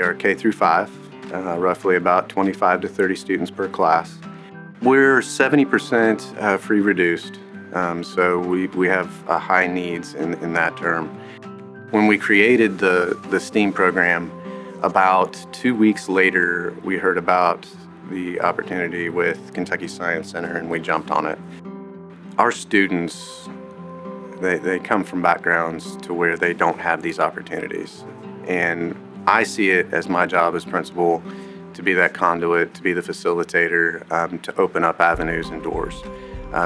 are K through 5, roughly about 25 to 30 students per class. We're 70% free reduced, so we have high needs in that term. When we created the STEAM program, about 2 weeks later, we heard about the opportunity with Kentucky Science Center, and we jumped on it. Our students, they come from backgrounds to where they don't have these opportunities. And I see it as my job as principal to be that conduit, to be the facilitator, to open up avenues and doors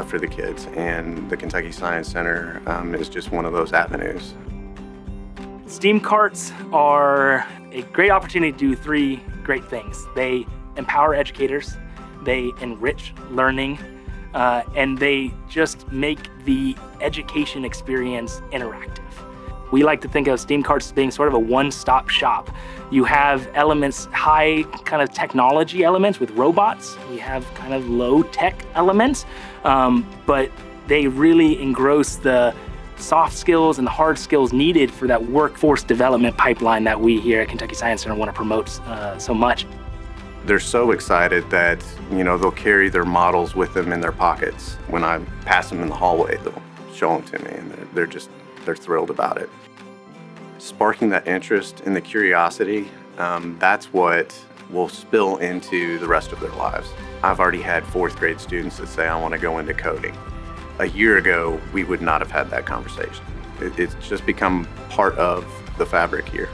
for the kids. And the Kentucky Science Center is just one of those avenues. STEAM carts are a great opportunity to do 3 great things. They empower educators, they enrich learning, and they just make the education experience interactive. We like to think of STEAM carts as being sort of a one-stop shop. You have elements, high kind of technology elements with robots. We have kind of low-tech elements, but they really engross the soft skills and the hard skills needed for that workforce development pipeline that we here at Kentucky Science Center want to promote so much. They're so excited that, they'll carry their models with them in their pockets. When I pass them in the hallway, they'll show them to me, and they're thrilled about it. Sparking that interest and the curiosity, that's what will spill into the rest of their lives. I've already had 4th grade students that say, I want to go into coding. A year ago, we would not have had that conversation. It's just become part of the fabric here.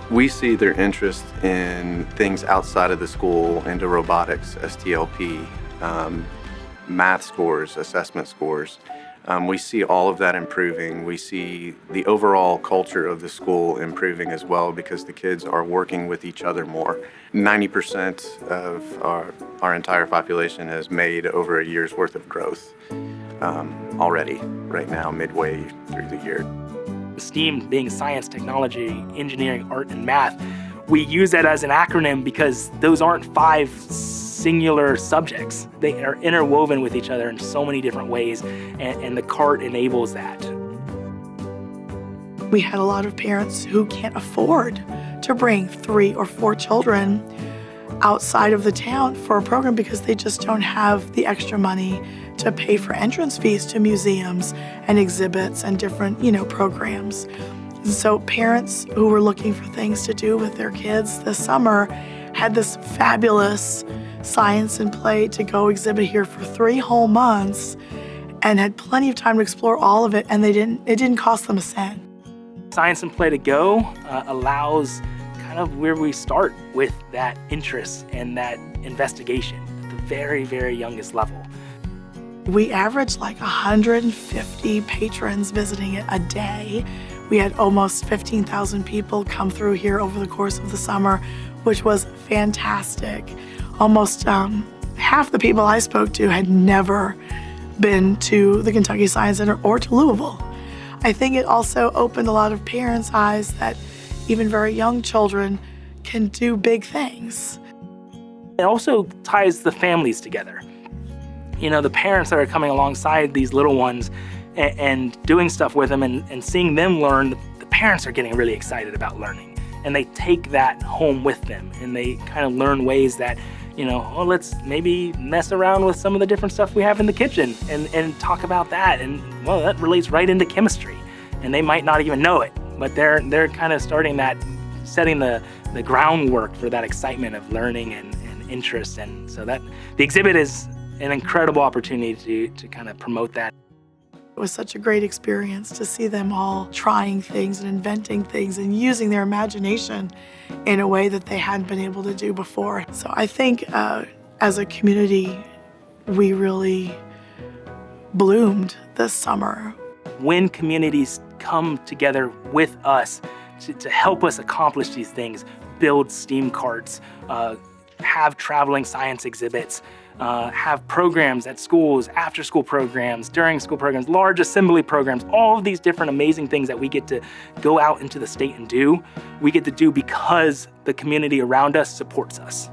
We see their interest in things outside of the school, into robotics, STLP, math scores, assessment scores. We see all of that improving. We see the overall culture of the school improving as well because the kids are working with each other more. 90% of our entire population has made over a year's worth of growth already, right now, midway through the year. STEAM being science, technology, engineering, art, and math, we use that as an acronym because those aren't 5 singular subjects. They are interwoven with each other in so many different ways, and the cart enables that. We had a lot of parents who can't afford to bring 3 or 4 children outside of the town for a program because they just don't have the extra money to pay for entrance fees to museums and exhibits and different, programs. And so parents who were looking for things to do with their kids this summer had this fabulous science and play to go exhibit here for 3 whole months and had plenty of time to explore all of it, and it didn't cost them a cent. Science and Play to Go allows kind of where we start with that interest and that investigation at the very, very youngest level. We averaged like 150 patrons visiting it a day. We had almost 15,000 people come through here over the course of the summer, which was fantastic. Almost half the people I spoke to had never been to the Kentucky Science Center or to Louisville. I think it also opened a lot of parents' eyes that even very young children can do big things. It also ties the families together. The parents that are coming alongside these little ones and doing stuff with them and seeing them learn, the parents are getting really excited about learning. And they take that home with them, and they kind of learn ways that, let's maybe mess around with some of the different stuff we have in the kitchen and talk about that. And, that relates right into chemistry. And they might not even know it, but they're kind of setting the groundwork for that excitement of learning and interest. And so that the exhibit is an incredible opportunity to kind of promote that. It was such a great experience to see them all trying things and inventing things and using their imagination in a way that they hadn't been able to do before. So I think as a community, we really bloomed this summer. When communities come together with us to help us accomplish these things, build STEAM carts, have traveling science exhibits, have programs at schools, after-school programs, during-school programs, large assembly programs, all of these different amazing things that we get to go out into the state and do, we get to do because the community around us supports us.